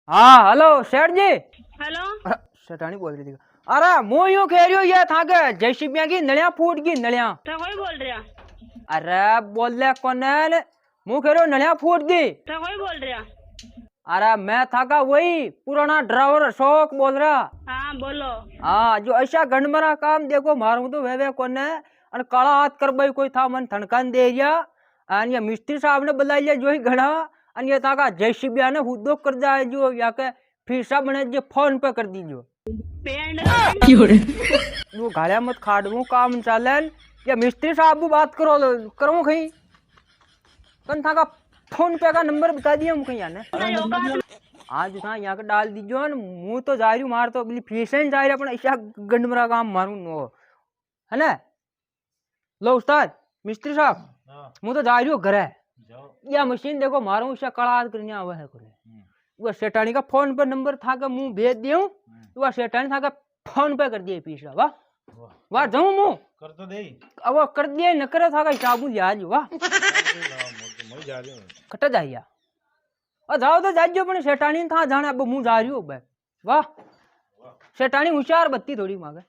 हाँ हेलो सेठ जी। हेलो। सेठानी बोल रही थी। अरे मुँह यूं कह रही हूँ ये था के जयशिपिया की नलियां फूट गई नलियां। तो कोई बोल रहा। अरे बोल ले कौन है मुँह कह रही हूँ नलियां फूट गई। तो कोई बोल रहा। अरे मैं था का वही पुराना ड्राइवर अशोक बोल रहा। हाँ बोलो। हाँ जो ऐसा गंडमरा काम देखो मारू तो वे कौन है अन काला हाथ कर भाई कोई था मन थनकान दे दिया। अन ये मिस्त्री साहब ने बुला लिया जो ही घड़ा अन ये था का जयशिपिया ने हुद्दो कर जाए जो या के फीसा बने जो फोन पे कर दीजिए। वो गालियां मत खाड़ वो काम चालन या मिस्त्री साहब को बात करो कहीं कन था का फोन पे का नंबर बता दिया मुझे यार आज था यहाँ के डाल दीजियो न मुँह तो जा रही हूँ मार तो अगली फीस जा रही अपन ऐसा गंडमरा काम मारू नो है ना। लो उस्ताद मिस्त्री साहब मुँह तो जा रही हूँ घर है या मशीन देखो मारू ऐसा कड़ा करने आवा है करे वो सेठानी का फोन पर नंबर था का मुँह भेज दियो वो सेठानी था का फोन पे कर दिए पीसा वाह वाह जाऊं मुँह कर तो दे अब वो कर दिए न करे था का हिसाब आज वाह जा रही हूँ कट जाइया और जाओ तो जाइयो पण सेठानी था जाने अब मुँह जा रही हूँ वाह सेठानी होशियार बत्ती थोड़ी मांगे।